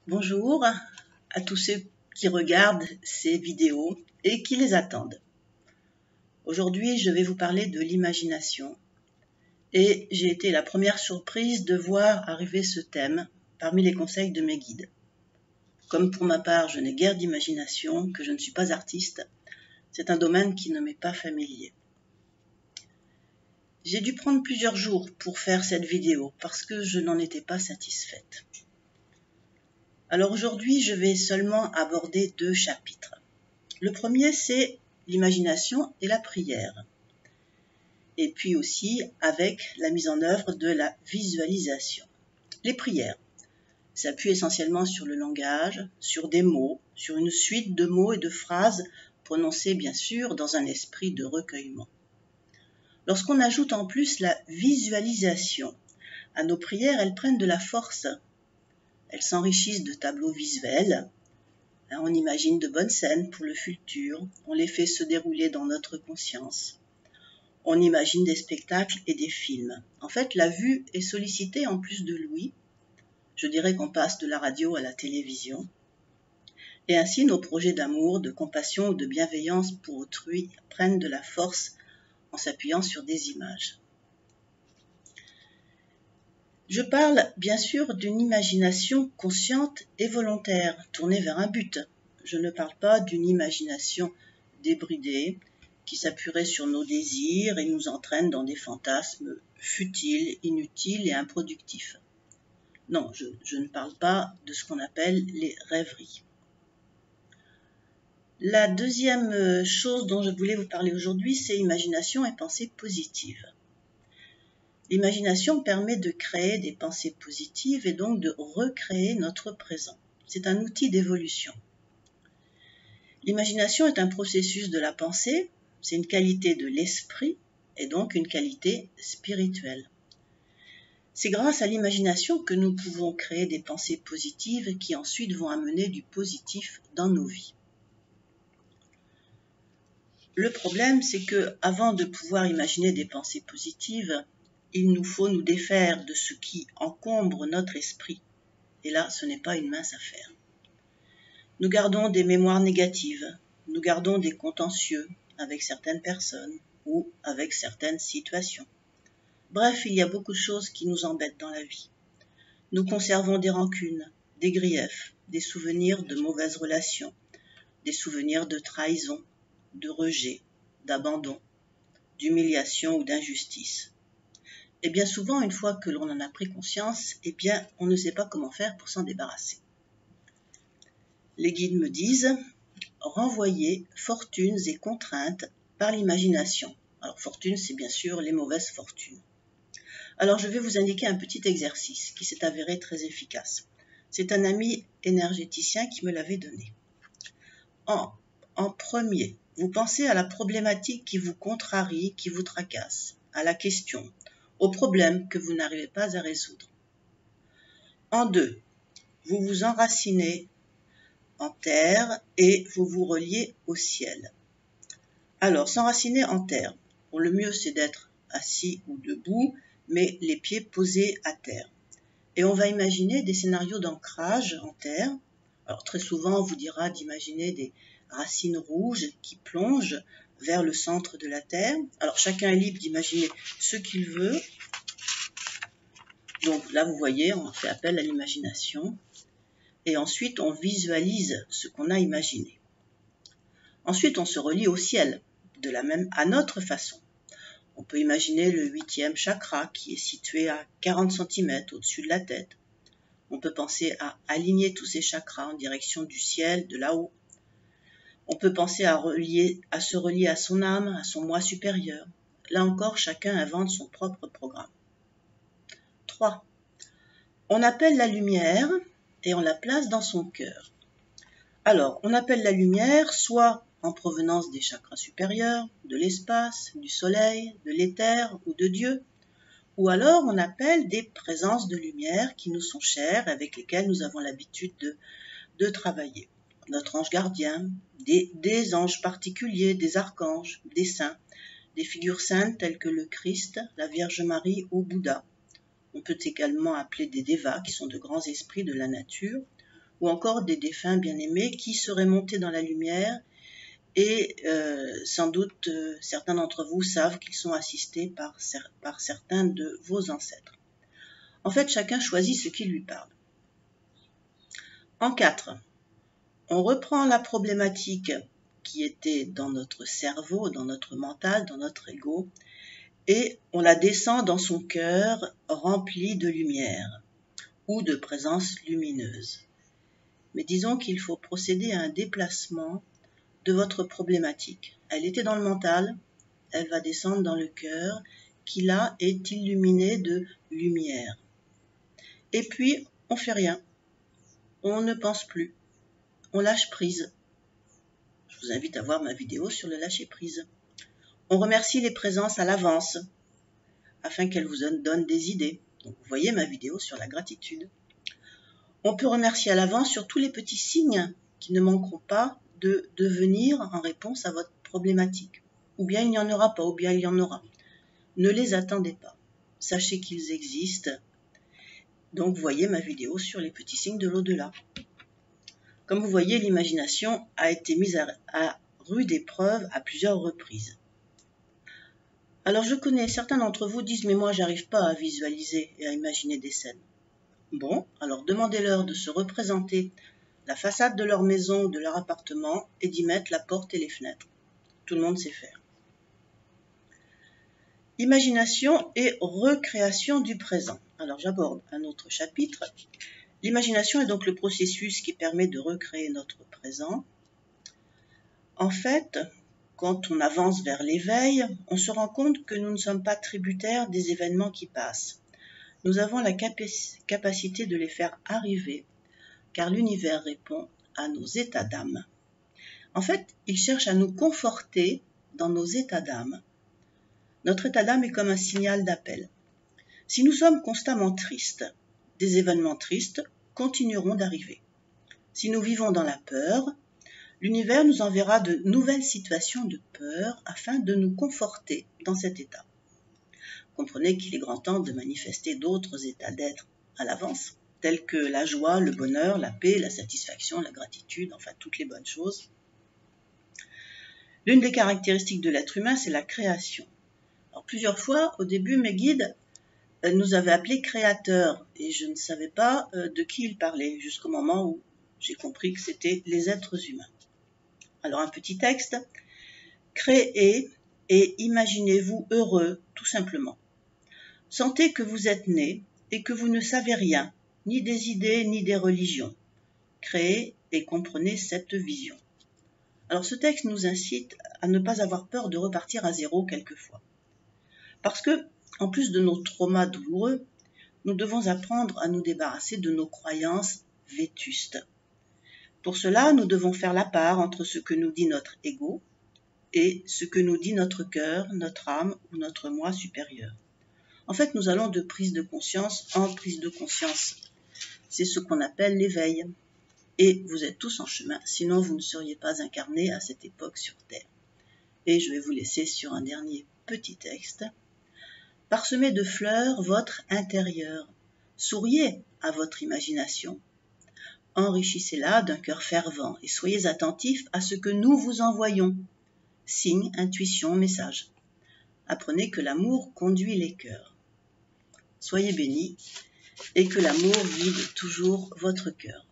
Bonjour à tous ceux qui regardent ces vidéos et qui les attendent. Aujourd'hui, je vais vous parler de l'imagination et j'ai été la première surprise de voir arriver ce thème parmi les conseils de mes guides. Comme pour ma part, je n'ai guère d'imagination, que je ne suis pas artiste, c'est un domaine qui ne m'est pas familier. J'ai dû prendre plusieurs jours pour faire cette vidéo parce que je n'en étais pas satisfaite. Alors aujourd'hui, je vais seulement aborder 2 chapitres. Le premier, c'est l'imagination et la prière. Et puis aussi avec la mise en œuvre de la visualisation. Les prières s'appuient essentiellement sur le langage, sur des mots, sur une suite de mots et de phrases prononcées bien sûr dans un esprit de recueillement. Lorsqu'on ajoute en plus la visualisation à nos prières, elles prennent de la force. Elles s'enrichissent de tableaux visuels. On imagine de bonnes scènes pour le futur, on les fait se dérouler dans notre conscience. On imagine des spectacles et des films. En fait, la vue est sollicitée en plus de l'ouïe. Je dirais qu'on passe de la radio à la télévision. Et ainsi, nos projets d'amour, de compassion ou de bienveillance pour autrui prennent de la force en s'appuyant sur des images. Je parle bien sûr d'une imagination consciente et volontaire, tournée vers un but. Je ne parle pas d'une imagination débridée qui s'appuierait sur nos désirs et nous entraîne dans des fantasmes futiles, inutiles et improductifs. Non, je ne parle pas de ce qu'on appelle les rêveries. La deuxième chose dont je voulais vous parler aujourd'hui, c'est imagination et pensée positive. L'imagination permet de créer des pensées positives et donc de recréer notre présent. C'est un outil d'évolution. L'imagination est un processus de la pensée, c'est une qualité de l'esprit et donc une qualité spirituelle. C'est grâce à l'imagination que nous pouvons créer des pensées positives qui ensuite vont amener du positif dans nos vies. Le problème, c'est que avant de pouvoir imaginer des pensées positives, il nous faut nous défaire de ce qui encombre notre esprit. Et là, ce n'est pas une mince affaire. Nous gardons des mémoires négatives, nous gardons des contentieux avec certaines personnes ou avec certaines situations. Bref, il y a beaucoup de choses qui nous embêtent dans la vie. Nous conservons des rancunes, des griefs, des souvenirs de mauvaises relations, des souvenirs de trahison, de rejet, d'abandon, d'humiliation ou d'injustice. Et bien souvent, une fois que l'on en a pris conscience, on ne sait pas comment faire pour s'en débarrasser. Les guides me disent « renvoyer fortunes et contraintes par l'imagination ». Alors, fortune, c'est bien sûr les mauvaises fortunes. Alors, je vais vous indiquer un petit exercice qui s'est avéré très efficace. C'est un ami énergéticien qui me l'avait donné. En premier, vous pensez à la problématique qui vous contrarie, qui vous tracasse, à la question, au problème que vous n'arrivez pas à résoudre. En 2, vous vous enracinez en terre et vous vous reliez au ciel. Alors, s'enraciner en terre, le mieux c'est d'être assis ou debout, mais les pieds posés à terre. Et on va imaginer des scénarios d'ancrage en terre. Alors très souvent, on vous dira d'imaginer des racines rouges qui plongent vers le centre de la terre. Alors chacun est libre d'imaginer ce qu'il veut. Donc là, vous voyez, on fait appel à l'imagination. Et ensuite, on visualise ce qu'on a imaginé. Ensuite, on se relie au ciel, à notre façon. On peut imaginer le 8e chakra qui est situé à 40 cm au-dessus de la tête. On peut penser à aligner tous ces chakras en direction du ciel, de là-haut. On peut penser à se relier à son âme, à son moi supérieur. Là encore, chacun invente son propre programme. 3. On appelle la lumière et on la place dans son cœur. Alors, on appelle la lumière soit en provenance des chakras supérieurs, de l'espace, du soleil, de l'éther ou de Dieu, ou alors on appelle des présences de lumière qui nous sont chères, avec lesquelles nous avons l'habitude de travailler. Notre ange gardien, des anges particuliers, des archanges, des saints, des figures saintes telles que le Christ, la Vierge Marie ou Bouddha. On peut également appeler des dévas qui sont de grands esprits de la nature, ou encore des défunts bien-aimés qui seraient montés dans la lumière et sans doute certains d'entre vous savent qu'ils sont assistés par certains de vos ancêtres. En fait, chacun choisit ce qui lui parle. En 4, on reprend la problématique qui était dans notre cerveau, dans notre mental, dans notre ego, et on la descend dans son cœur rempli de lumière ou de présence lumineuse. Mais disons qu'il faut procéder à un déplacement de votre problématique. Elle était dans le mental, elle va descendre dans le cœur qui là est illuminé de lumière. Et puis, on fait rien. On ne pense plus. On lâche prise. Je vous invite à voir ma vidéo sur le lâcher prise. On remercie les présences à l'avance afin qu'elles vous donnent des idées. Donc, vous voyez ma vidéo sur la gratitude. On peut remercier à l'avance sur tous les petits signes qui ne manqueront pas de venir en réponse à votre problématique. Ou bien il n'y en aura pas, ou bien il y en aura. Ne les attendez pas. Sachez qu'ils existent. Donc, vous voyez ma vidéo sur les petits signes de l'au-delà. Comme vous voyez, l'imagination a été mise à rude épreuve à plusieurs reprises. Alors, je connais, certains d'entre vous disent « mais moi, j'arrive pas à visualiser et à imaginer des scènes ». Bon, alors demandez-leur de se représenter la façade de leur maison ou de leur appartement et d'y mettre la porte et les fenêtres. Tout le monde sait faire. Imagination et recréation du présent. Alors j'aborde un autre chapitre. L'imagination est donc le processus qui permet de recréer notre présent. En fait, quand on avance vers l'éveil, on se rend compte que nous ne sommes pas tributaires des événements qui passent. Nous avons la capacité de les faire arriver, car l'univers répond à nos états d'âme. En fait, il cherche à nous conforter dans nos états d'âme. Notre état d'âme est comme un signal d'appel. Si nous sommes constamment tristes, des événements tristes continueront d'arriver. Si nous vivons dans la peur, l'univers nous enverra de nouvelles situations de peur afin de nous conforter dans cet état. Comprenez qu'il est grand temps de manifester d'autres états d'être à l'avance, tels que la joie, le bonheur, la paix, la satisfaction, la gratitude, enfin toutes les bonnes choses. L'une des caractéristiques de l'être humain, c'est la création. Alors, plusieurs fois, au début, mes guides nous avaient appelés créateurs et je ne savais pas de qui ils parlaient jusqu'au moment où j'ai compris que c'était les êtres humains. Alors, un petit texte. Créez et imaginez-vous heureux, tout simplement. Sentez que vous êtes né et que vous ne savez rien, ni des idées, ni des religions. Créez et comprenez cette vision. Alors ce texte nous incite à ne pas avoir peur de repartir à zéro quelquefois. Parce que, en plus de nos traumas douloureux, nous devons apprendre à nous débarrasser de nos croyances vétustes. Pour cela, nous devons faire la part entre ce que nous dit notre ego et ce que nous dit notre cœur, notre âme ou notre moi supérieur. En fait, nous allons de prise de conscience en prise de conscience. C'est ce qu'on appelle l'éveil. Et vous êtes tous en chemin, sinon vous ne seriez pas incarnés à cette époque sur Terre. Et je vais vous laisser sur un dernier petit texte. Parsemez de fleurs votre intérieur. Souriez à votre imagination. Enrichissez-la d'un cœur fervent et soyez attentifs à ce que nous vous envoyons. Signes, intuitions, messages. Apprenez que l'amour conduit les cœurs. Soyez bénis et que l'amour guide toujours votre cœur.